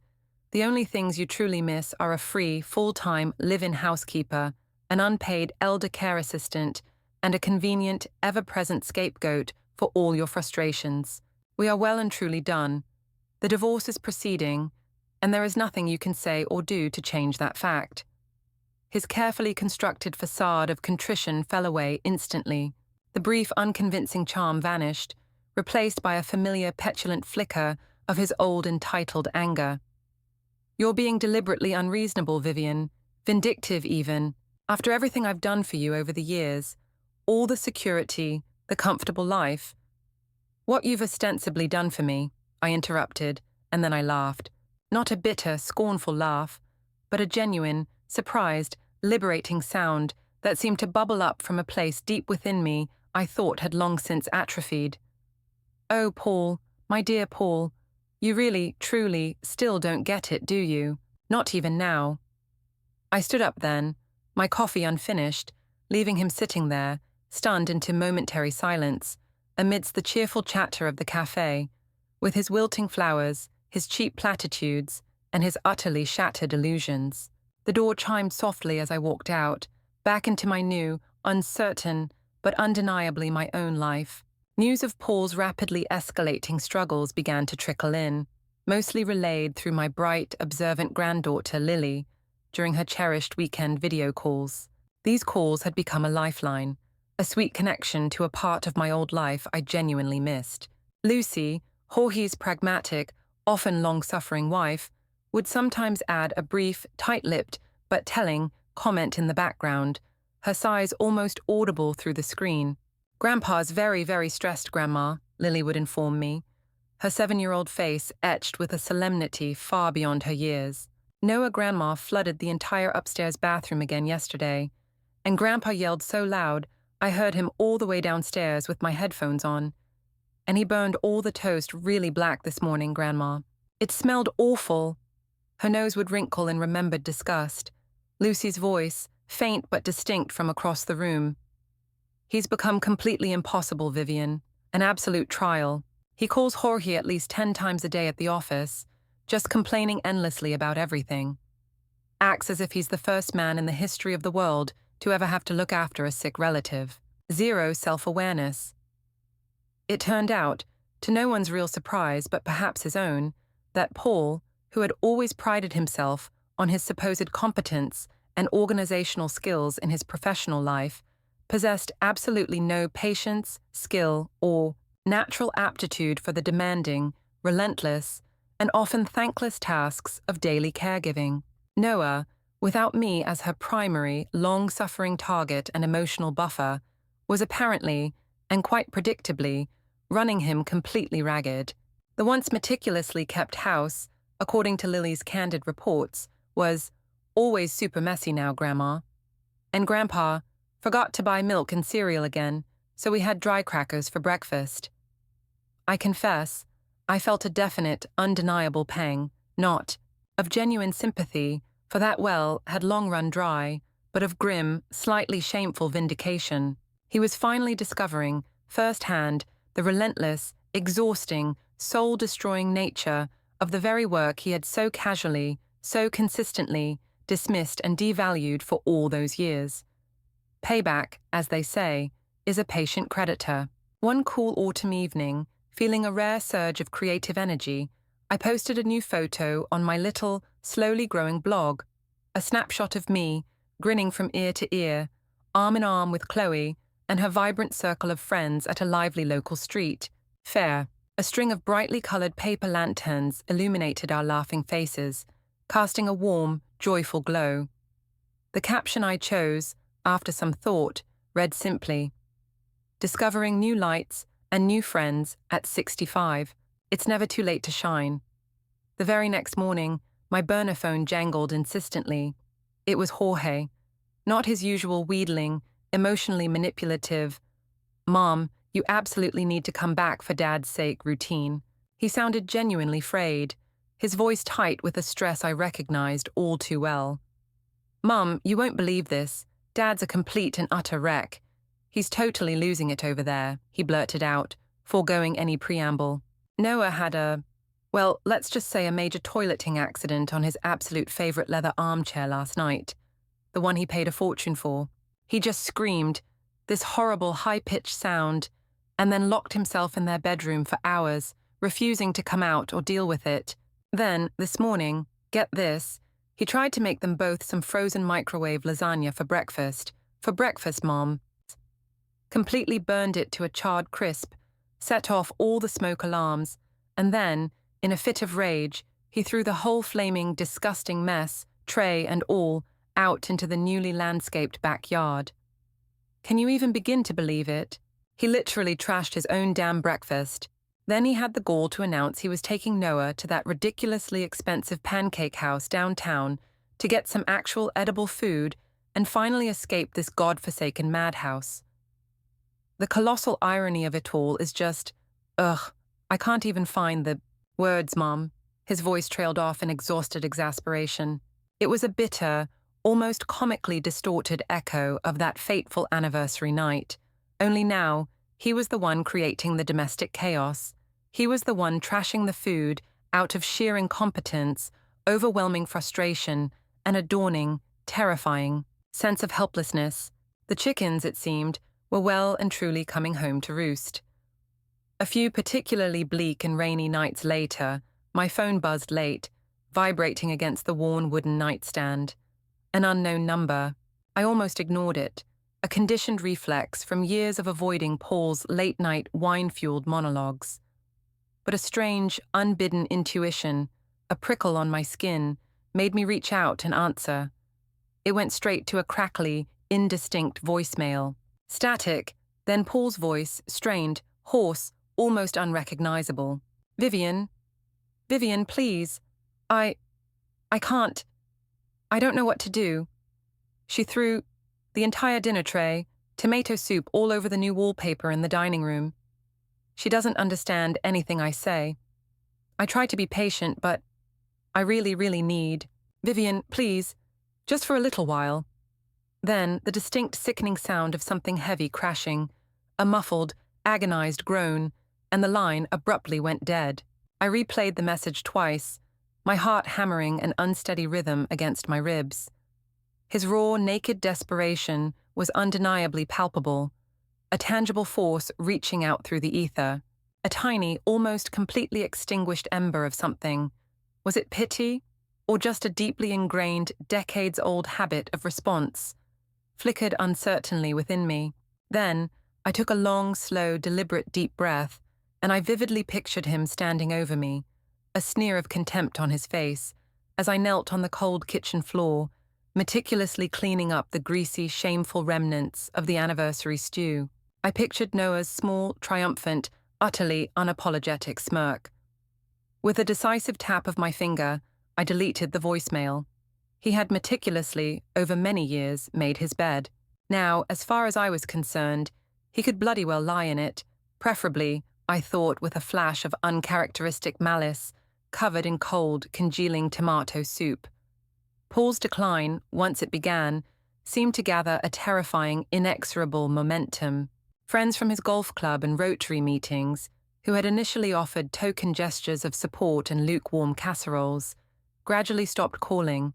"the only things you truly miss are a free, full-time, live-in housekeeper, an unpaid elder care assistant, and a convenient, ever-present scapegoat for all your frustrations. We are well and truly done. The divorce is proceeding, and there is nothing you can say or do to change that fact." His carefully constructed facade of contrition fell away instantly. The brief, unconvincing charm vanished, replaced by a familiar, petulant flicker of his old, entitled anger. "You're being deliberately unreasonable, Vivien, vindictive even. After everything I've done for you over the years, all the security, the comfortable life." "What you've ostensibly done for me," I interrupted, and then I laughed. Not a bitter, scornful laugh, but a genuine, surprised, liberating sound that seemed to bubble up from a place deep within me I thought had long since atrophied. "Oh, Paul, my dear Paul, you really, truly, still don't get it, do you? Not even now." I stood up then, my coffee unfinished, leaving him sitting there, stunned into momentary silence, amidst the cheerful chatter of the cafe, with his wilting flowers, his cheap platitudes, and his utterly shattered illusions. The door chimed softly as I walked out, back into my new, uncertain, but undeniably my own life. News of Paul's rapidly escalating struggles began to trickle in, mostly relayed through my bright, observant granddaughter, Lily, during her cherished weekend video calls. These calls had become a lifeline, a sweet connection to a part of my old life I genuinely missed. Lucy, Jorge's pragmatic, often long-suffering wife, would sometimes add a brief, tight-lipped, but telling comment in the background, her sighs almost audible through the screen. "Grandpa's very, very stressed, Grandma," Lily would inform me, her 7-year-old face etched with a solemnity far beyond her years. Noah Grandma flooded the entire upstairs bathroom again yesterday, and Grandpa yelled so loud I heard him all the way downstairs with my headphones on. "And he burned all the toast really black this morning, Grandma. It smelled awful." Her nose would wrinkle in remembered disgust. Lucy's voice, faint but distinct from across the room. "He's become completely impossible, Vivien. An absolute trial. He calls Jorge at least 10 times a day at the office, just complaining endlessly about everything. Acts as if he's the first man in the history of the world to ever have to look after a sick relative. Zero self-awareness." It turned out, to no one's real surprise but perhaps his own, that Paul, who had always prided himself on his supposed competence and organizational skills in his professional life, possessed absolutely no patience, skill, or natural aptitude for the demanding, relentless, and often thankless tasks of daily caregiving. Noah, without me as her primary, long-suffering target and emotional buffer, was apparently, and quite predictably, running him completely ragged. The once meticulously kept house, according to Lily's candid reports, was always super messy now, Grandma. And Grandpa forgot to buy milk and cereal again, so we had dry crackers for breakfast. I confess, I felt a definite, undeniable pang, not of genuine sympathy, for that well had long run dry, but of grim, slightly shameful vindication. He was finally discovering, firsthand, the relentless, exhausting, soul-destroying nature of the very work he had so casually, so consistently, dismissed and devalued for all those years. Payback, as they say, is a patient creditor. One cool autumn evening, feeling a rare surge of creative energy, I posted a new photo on my little, slowly growing blog, a snapshot of me, grinning from ear to ear, arm in arm with Chloe and her vibrant circle of friends at a lively local street fair. A string of brightly colored paper lanterns illuminated our laughing faces, casting a warm, joyful glow. The caption I chose, after some thought, read simply, "Discovering new lights and new friends at 65. It's never too late to shine." The very next morning, my burner phone jangled insistently. It was Jorge, not his usual wheedling, emotionally manipulative, "Mom, you absolutely need to come back for Dad's sake" routine. He sounded genuinely frayed, his voice tight with a stress I recognized all too well. "Mum, you won't believe this. Dad's a complete and utter wreck. He's totally losing it over there," he blurted out, foregoing any preamble. "Noah had well, let's just say a major toileting accident on his absolute favorite leather armchair last night, the one he paid a fortune for. He just screamed, this horrible high-pitched sound, and then locked himself in their bedroom for hours, refusing to come out or deal with it. Then, this morning, get this, he tried to make them both some frozen microwave lasagna for breakfast. For breakfast, Mom. Completely burned it to a charred crisp, set off all the smoke alarms, and then, in a fit of rage, he threw the whole flaming, disgusting mess, tray and all, out into the newly landscaped backyard. Can you even begin to believe it? He literally trashed his own damn breakfast. Then he had the gall to announce he was taking Noah to that ridiculously expensive pancake house downtown to get some actual edible food and finally escape this godforsaken madhouse. The colossal irony of it all is just, ugh, I can't even find the words, Mom. His voice trailed off in exhausted exasperation. It was a bitter, almost comically distorted echo of that fateful anniversary night. Only now, he was the one creating the domestic chaos. He was the one trashing the food out of sheer incompetence, overwhelming frustration, and a dawning, terrifying sense of helplessness. The chickens, it seemed, were well and truly coming home to roost. A few particularly bleak and rainy nights later, my phone buzzed late, vibrating against the worn wooden nightstand. An unknown number. I almost ignored it, a conditioned reflex from years of avoiding Paul's late-night wine-fueled monologues. But a strange, unbidden intuition, a prickle on my skin, made me reach out and answer. It went straight to a crackly, indistinct voicemail. Static, then Paul's voice, strained, hoarse, almost unrecognizable. Vivien, please. I can't. I don't know what to do. She threw the entire dinner tray, tomato soup all over the new wallpaper in the dining room. She doesn't understand anything I say. I try to be patient, but I really, really need. Vivien, please, just for a little while. Then the distinct sickening sound of something heavy crashing, a muffled, agonized groan, and the line abruptly went dead. I replayed the message twice, my heart hammering an unsteady rhythm against my ribs. His raw, naked desperation was undeniably palpable, a tangible force reaching out through the ether, a tiny, almost completely extinguished ember of something. Was it pity, or just a deeply ingrained, decades-old habit of response? Flickered uncertainly within me. Then, I took a long, slow, deliberate deep breath, and I vividly pictured him standing over me, a sneer of contempt on his face, as I knelt on the cold kitchen floor, meticulously cleaning up the greasy, shameful remnants of the anniversary stew. I pictured Noah's small, triumphant, utterly unapologetic smirk. With a decisive tap of my finger, I deleted the voicemail. He had meticulously, over many years, made his bed. Now, as far as I was concerned, he could bloody well lie in it, preferably, I thought with a flash of uncharacteristic malice, covered in cold, congealing tomato soup. Paul's decline, once it began, seemed to gather a terrifying, inexorable momentum. Friends from his golf club and Rotary meetings, who had initially offered token gestures of support and lukewarm casseroles, gradually stopped calling,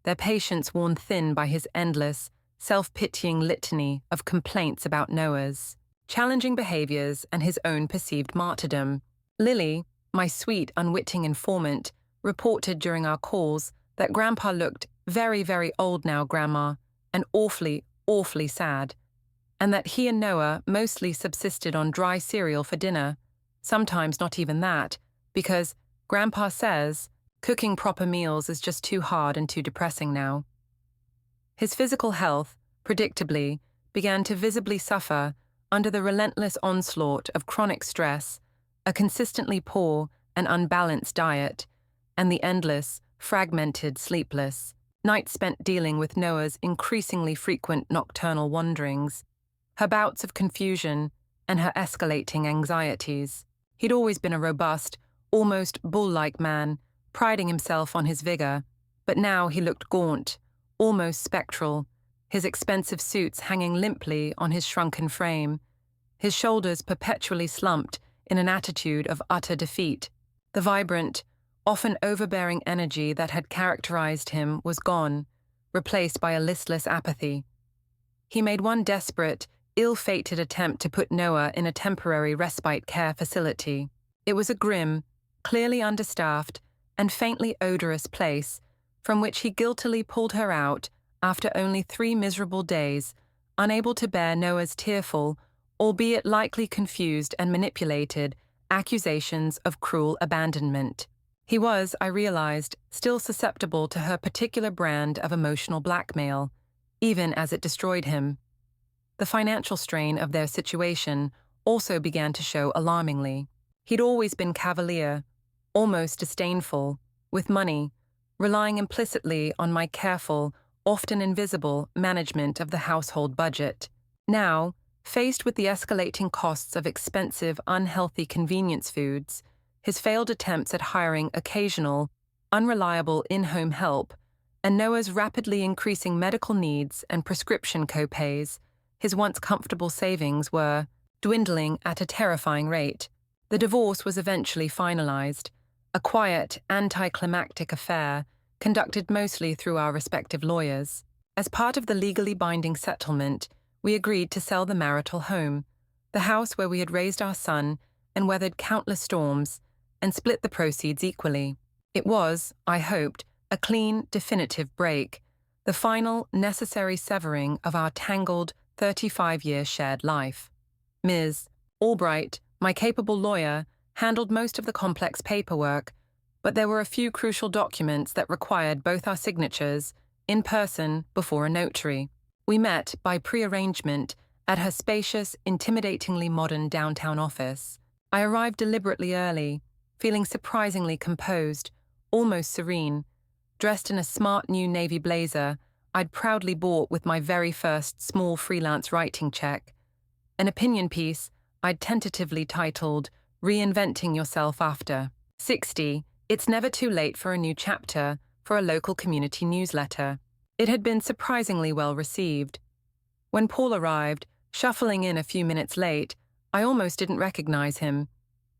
their patience worn thin by his endless, self-pitying litany of complaints about Noah's challenging behaviors and his own perceived martyrdom. Lily, my sweet, unwitting informant, reported during our calls that Grandpa looked very, very old now, Grandma, and awfully, awfully sad, and that he and Noah mostly subsisted on dry cereal for dinner, sometimes not even that, because, Grandpa says, cooking proper meals is just too hard and too depressing now. His physical health, predictably, began to visibly suffer under the relentless onslaught of chronic stress, a consistently poor and unbalanced diet, and the endless, fragmented, sleepless nights spent dealing with Noah's increasingly frequent nocturnal wanderings, her bouts of confusion, and her escalating anxieties. He'd always been a robust, almost bull-like man, priding himself on his vigor, but now he looked gaunt, almost spectral, his expensive suits hanging limply on his shrunken frame, his shoulders perpetually slumped in an attitude of utter defeat. The vibrant, often overbearing energy that had characterized him was gone, replaced by a listless apathy. He made one desperate, ill-fated attempt to put Noah in a temporary respite care facility. It was a grim, clearly understaffed, and faintly odorous place from which he guiltily pulled her out after only 3 miserable days, unable to bear Noah's tearful, albeit likely confused and manipulated, accusations of cruel abandonment. He was, I realized, still susceptible to her particular brand of emotional blackmail, even as it destroyed him. The financial strain of their situation also began to show alarmingly. He'd always been cavalier, almost disdainful, with money, relying implicitly on my careful, often invisible, management of the household budget. Now, faced with the escalating costs of expensive, unhealthy convenience foods, his failed attempts at hiring occasional, unreliable in-home help, and Noah's rapidly increasing medical needs and prescription co-pays, his once comfortable savings were dwindling at a terrifying rate. The divorce was eventually finalized, a quiet, anticlimactic affair conducted mostly through our respective lawyers. As part of the legally binding settlement, we agreed to sell the marital home, the house where we had raised our son and weathered countless storms, and split the proceeds equally. It was, I hoped, a clean, definitive break, the final, necessary severing of our tangled 35-year shared life. Ms. Albright, my capable lawyer, handled most of the complex paperwork, but there were a few crucial documents that required both our signatures, in person, before a notary. We met, by pre-arrangement, at her spacious, intimidatingly modern downtown office. I arrived deliberately early, feeling surprisingly composed, almost serene, dressed in a smart new navy blazer I'd proudly bought with my very first small freelance writing check, an opinion piece I'd tentatively titled Reinventing Yourself After 60, It's Never Too Late for a New Chapter, for a local community newsletter. It had been surprisingly well received. When Paul arrived, shuffling in a few minutes late, I almost didn't recognize him.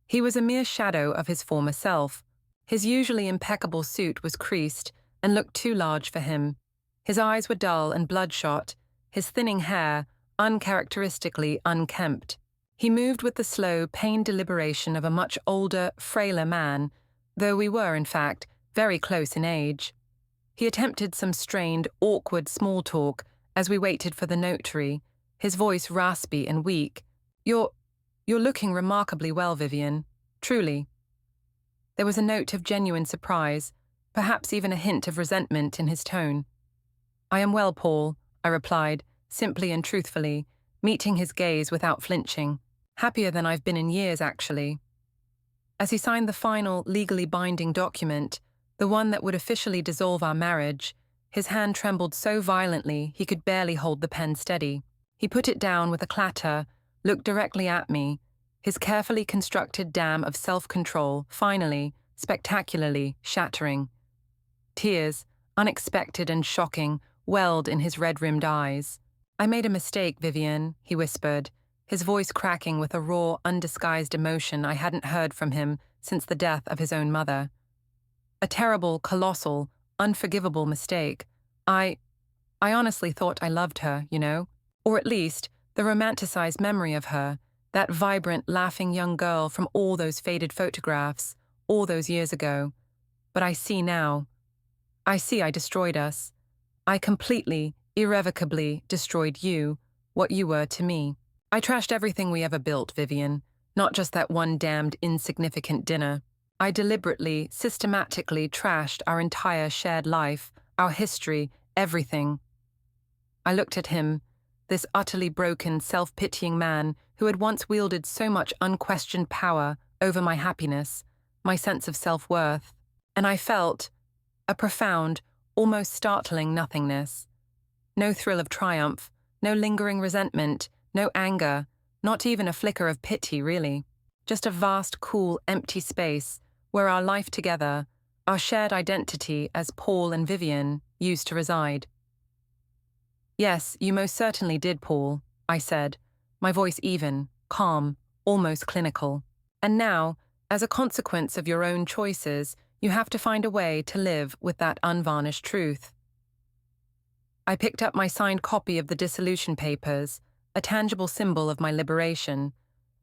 He was a mere shadow of his former self. His usually impeccable suit was creased and looked too large for him. His eyes were dull and bloodshot, his thinning hair uncharacteristically unkempt. He moved with the slow, pained deliberation of a much older, frailer man, though we were, in fact, very close in age. He attempted some strained, awkward small talk as we waited for the notary, his voice raspy and weak. You're looking remarkably well, Vivien. Truly. There was a note of genuine surprise, perhaps even a hint of resentment in his tone. I am well, Paul, I replied, simply and truthfully, meeting his gaze without flinching. Happier than I've been in years, actually. As he signed the final, legally binding document, the one that would officially dissolve our marriage, his hand trembled so violently he could barely hold the pen steady. He put it down with a clatter, looked directly at me, his carefully constructed dam of self-control finally, spectacularly, shattering. Tears, unexpected and shocking, welled in his red-rimmed eyes. I made a mistake, Vivien, he whispered, his voice cracking with a raw, undisguised emotion I hadn't heard from him since the death of his own mother. A terrible, colossal, unforgivable mistake. I honestly thought I loved her, you know? Or at least, the romanticized memory of her, that vibrant, laughing young girl from all those faded photographs, all those years ago. But I see now. I see I destroyed us. I completely, irrevocably destroyed you, what you were to me. I trashed everything we ever built, Vivien, not just that one damned insignificant dinner. I deliberately, systematically trashed our entire shared life, our history, everything. I looked at him, this utterly broken, self-pitying man who had once wielded so much unquestioned power over my happiness, my sense of self-worth, and I felt a profound, almost startling nothingness. No thrill of triumph, no lingering resentment, no anger, not even a flicker of pity, really. Just a vast, cool, empty space where our life together, our shared identity as Paul and Vivien, used to reside. Yes, you most certainly did, Paul, I said, my voice even, calm, almost clinical. And now, as a consequence of your own choices, you have to find a way to live with that unvarnished truth. I picked up my signed copy of the dissolution papers, a tangible symbol of my liberation,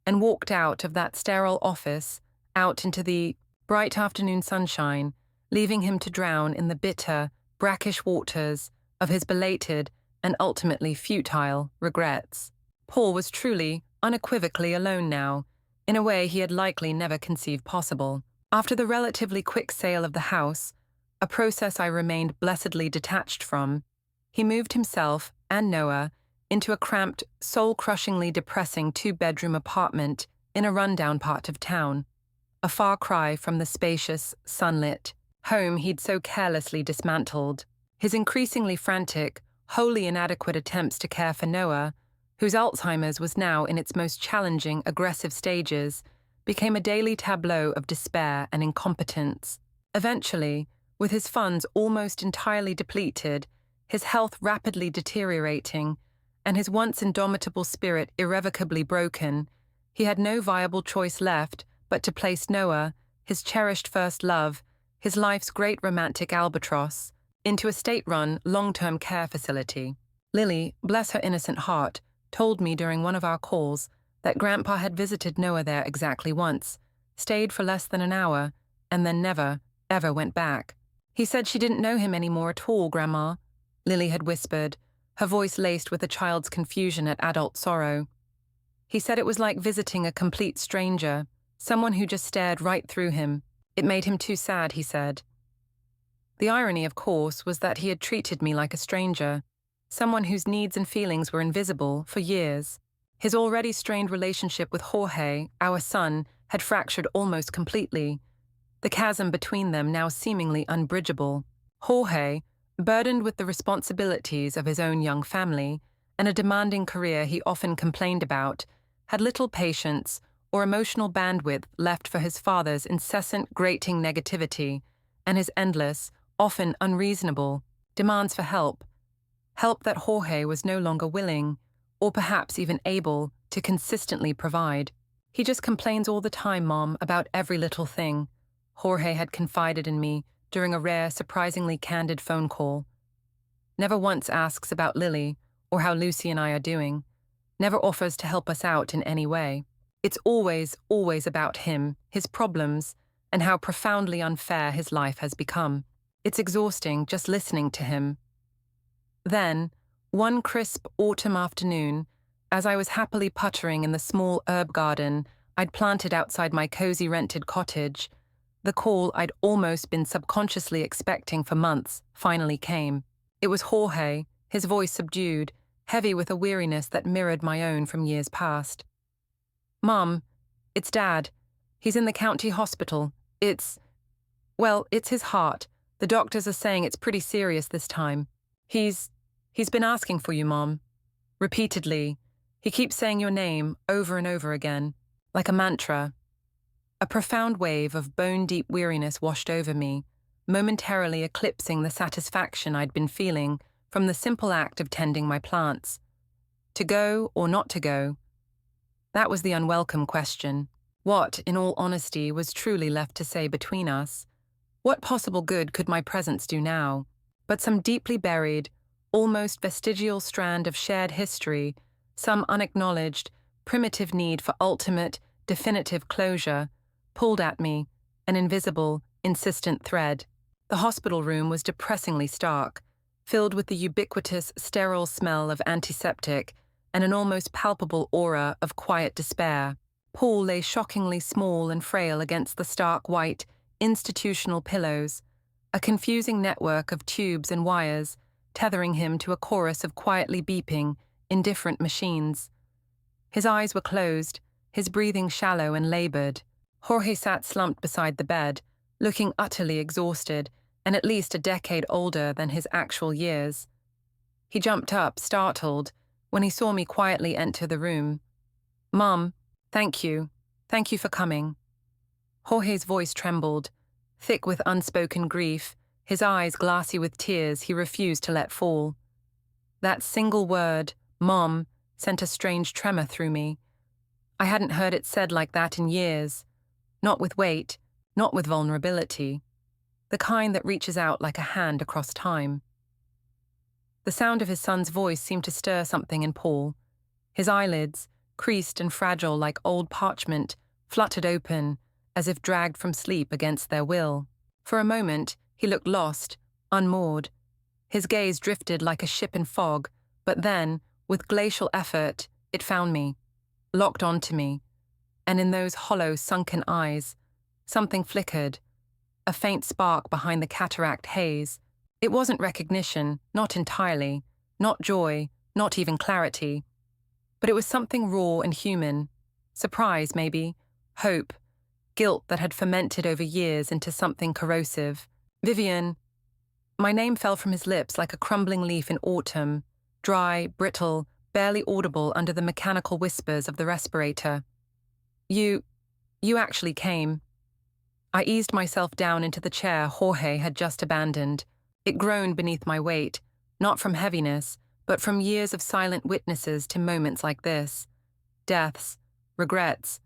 and walked out of that sterile office, out into the bright afternoon sunshine, leaving him to drown in the bitter, brackish waters of his belated and ultimately futile regrets. Paul was truly, unequivocally alone now, in a way he had likely never conceived possible. After the relatively quick sale of the house, a process I remained blessedly detached from, he moved himself and Noah into a cramped, soul-crushingly depressing two-bedroom apartment in a rundown part of town. a far cry from the spacious, sunlit home he'd so carelessly dismantled. His increasingly frantic, wholly inadequate attempts to care for Noah, whose Alzheimer's was now in its most challenging, aggressive stages, became a daily tableau of despair and incompetence. Eventually, with his funds almost entirely depleted, his health rapidly deteriorating, and his once indomitable spirit irrevocably broken, he had no viable choice left but to place Noah, his cherished first love, his life's great romantic albatross, into a state-run, long-term care facility. Lily, bless her innocent heart, told me during one of our calls that Grandpa had visited Noah there exactly once, stayed for less than an hour, and then never, ever went back. He said she didn't know him anymore at all, Grandma, Lily had whispered, her voice laced with a child's confusion at adult sorrow. He said it was like visiting a complete stranger, someone who just stared right through him. It made him too sad, he said. The irony, of course, was that he had treated me like a stranger, someone whose needs and feelings were invisible, for years. His already strained relationship with Jorge, our son, had fractured almost completely, the chasm between them now seemingly unbridgeable. Jorge, burdened with the responsibilities of his own young family and a demanding career he often complained about, had little patience or emotional bandwidth left for his father's incessant, grating negativity and his endless, often unreasonable, demands for help that Jorge was no longer willing, or perhaps even able, to consistently provide. He just complains all the time, Mom, about every little thing, Jorge had confided in me during a rare, surprisingly candid phone call. Never once asks about Lily or how Lucy and I are doing, never offers to help us out in any way. It's always, always about him, his problems, and how profoundly unfair his life has become. It's exhausting just listening to him. Then, one crisp autumn afternoon, as I was happily puttering in the small herb garden I'd planted outside my cozy rented cottage, the call I'd almost been subconsciously expecting for months finally came. It was Jorge, his voice subdued, heavy with a weariness that mirrored my own from years past. Mom, it's Dad. He's in the county hospital. It's his heart. The doctors are saying it's pretty serious this time. He's been asking for you, Mom. Repeatedly. He keeps saying your name over and over again, like a mantra. A profound wave of bone-deep weariness washed over me, momentarily eclipsing the satisfaction I'd been feeling from the simple act of tending my plants. To go or not to go? That was the unwelcome question. What, in all honesty, was truly left to say between us? What possible good could my presence do now? But some deeply buried, almost vestigial strand of shared history, some unacknowledged, primitive need for ultimate, definitive closure, pulled at me, an invisible, insistent thread. The hospital room was depressingly stark, filled with the ubiquitous, sterile smell of antiseptic and an almost palpable aura of quiet despair. Paul lay shockingly small and frail against the stark white, institutional pillows, a confusing network of tubes and wires tethering him to a chorus of quietly beeping, indifferent machines. His eyes were closed, his breathing shallow and labored. Jorge sat slumped beside the bed, looking utterly exhausted and at least a decade older than his actual years. He jumped up, startled, when he saw me quietly enter the room. Mom, thank you. Thank you for coming. Jorge's voice trembled, thick with unspoken grief, his eyes glassy with tears he refused to let fall. That single word, Mom, sent a strange tremor through me. I hadn't heard it said like that in years. Not with weight, not with vulnerability. The kind that reaches out like a hand across time. The sound of his son's voice seemed to stir something in Paul. His eyelids, creased and fragile like old parchment, fluttered open, as if dragged from sleep against their will. For a moment, he looked lost, unmoored. His gaze drifted like a ship in fog, but then, with glacial effort, it found me, locked onto me. And in those hollow, sunken eyes, something flickered, a faint spark behind the cataract haze. It wasn't recognition, not entirely, not joy, not even clarity. But it was something raw and human. Surprise, maybe. Hope. guilt that had fermented over years into something corrosive. Vivien. My name fell from his lips like a crumbling leaf in autumn, dry, brittle, barely audible under the mechanical whispers of the respirator. You actually came. I eased myself down into the chair Jorge had just abandoned. It groaned beneath my weight, not from heaviness, but from years of silent witnesses to moments like this. Deaths, regrets,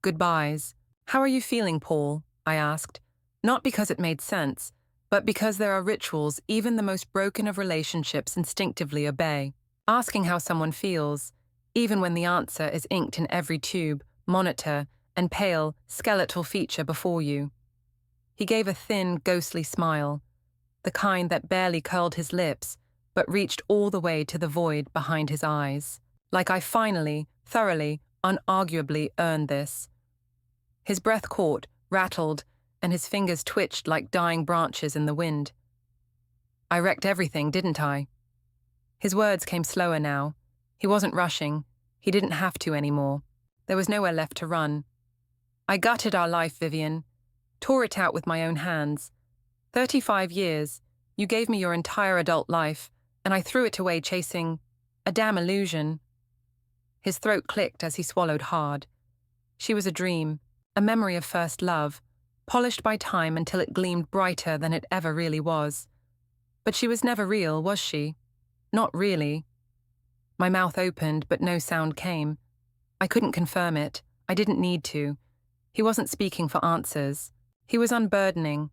goodbyes. How are you feeling, Paul? I asked, not because it made sense, but because there are rituals even the most broken of relationships instinctively obey. Asking how someone feels, even when the answer is inked in every tube, monitor, and pale, skeletal feature before you. He gave a thin, ghostly smile, the kind that barely curled his lips, but reached all the way to the void behind his eyes. Like I finally, thoroughly, unarguably earned this. His breath caught, rattled, and his fingers twitched like dying branches in the wind. I wrecked everything, didn't I? His words came slower now. He wasn't rushing. He didn't have to anymore. There was nowhere left to run. I gutted our life, Vivien. Tore it out with my own hands. 35 years. You gave me your entire adult life, and I threw it away chasing a damn illusion. His throat clicked as he swallowed hard. She was a dream, a memory of first love, polished by time until it gleamed brighter than it ever really was. But she was never real, was she? Not really. My mouth opened, but no sound came. I couldn't confirm it. I didn't need to. He wasn't speaking for answers. He was unburdening.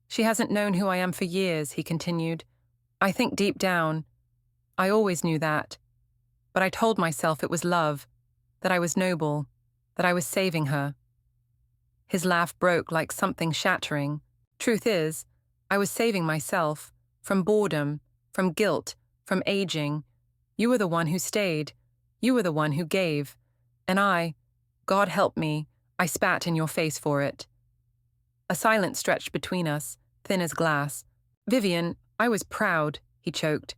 She hasn't known who I am for years, he continued. I think deep down, I always knew that. But I told myself it was love, that I was noble, that I was saving her. His laugh broke like something shattering. Truth is, I was saving myself, from boredom, from guilt, from aging. You were the one who stayed. You were the one who gave. And I, God help me, I spat in your face for it. A silence stretched between us, thin as glass. Vivien, I was proud, he choked.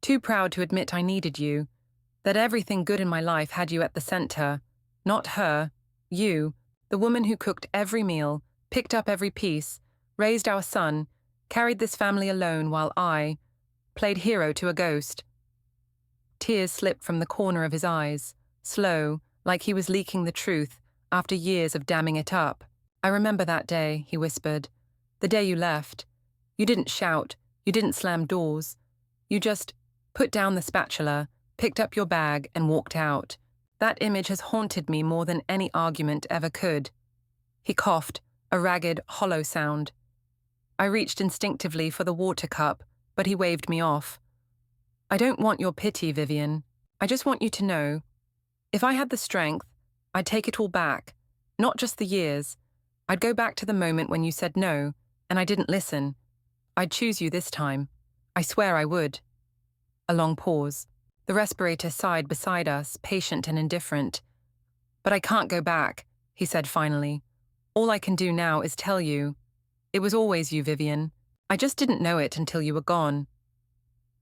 Too proud to admit I needed you. That everything good in my life had you at the center. Not her, you, the woman who cooked every meal, picked up every piece, raised our son, carried this family alone while I played hero to a ghost. Tears slipped from the corner of his eyes, slow, like he was leaking the truth after years of damming it up. I remember that day, he whispered. The day you left. You didn't shout, you didn't slam doors. You just put down the spatula, picked up your bag, and walked out. That image has haunted me more than any argument ever could. He coughed, a ragged, hollow sound. I reached instinctively for the water cup, but he waved me off. I don't want your pity, Vivien. I just want you to know. If I had the strength, I'd take it all back. Not just the years. I'd go back to the moment when you said no, and I didn't listen. I'd choose you this time. I swear I would. A long pause. The respirator sighed beside us, patient and indifferent. But I can't go back, he said finally. All I can do now is tell you. It was always you, Vivien. I just didn't know it until you were gone.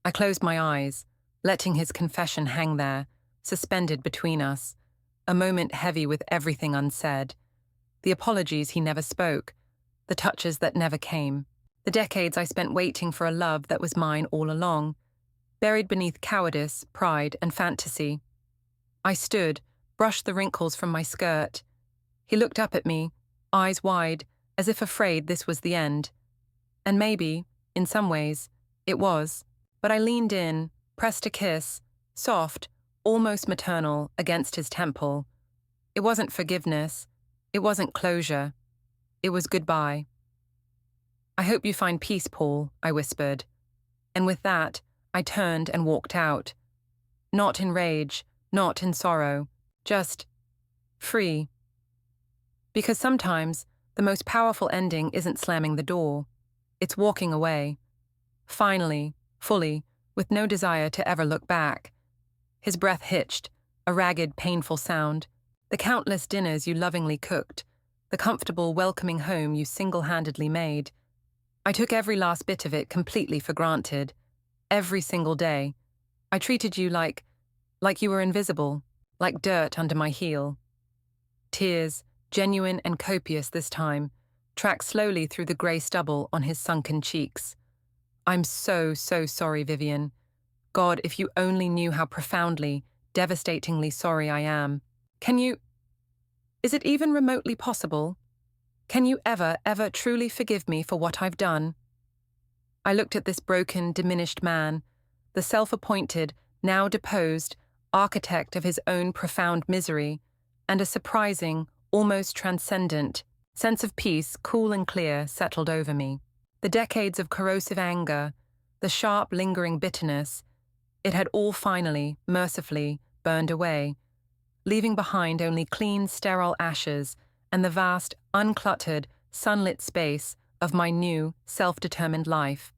I closed my eyes, letting his confession hang there, suspended between us, a moment heavy with everything unsaid. The apologies he never spoke, the touches that never came, the decades I spent waiting for a love that was mine all along, buried beneath cowardice, pride, and fantasy. I stood, brushed the wrinkles from my skirt. He looked up at me, eyes wide, as if afraid this was the end. And maybe, in some ways, it was. But I leaned in, pressed a kiss, soft, almost maternal, against his temple. It wasn't forgiveness. It wasn't closure. It was goodbye. I hope you find peace, Paul, I whispered. And with that, I turned and walked out. Not in rage, not in sorrow, just free. Because sometimes the most powerful ending isn't slamming the door. It's walking away. Finally, fully, with no desire to ever look back. His breath hitched, a ragged, painful sound. The countless dinners you lovingly cooked, the comfortable, welcoming home you single-handedly made. I took every last bit of it completely for granted. Every single day. I treated you like you were invisible, like dirt under my heel. Tears, genuine and copious this time, tracked slowly through the grey stubble on his sunken cheeks. I'm so sorry, Vivien. God, if you only knew how profoundly, devastatingly sorry I am. Is it even remotely possible? Can you ever truly forgive me for what I've done? I looked at this broken, diminished man, the self-appointed, now deposed, architect of his own profound misery, and a surprising, almost transcendent, sense of peace, cool and clear, settled over me. The decades of corrosive anger, the sharp, lingering bitterness, it had all finally, mercifully, burned away, leaving behind only clean, sterile ashes and the vast, uncluttered, sunlit space of my new, self-determined life.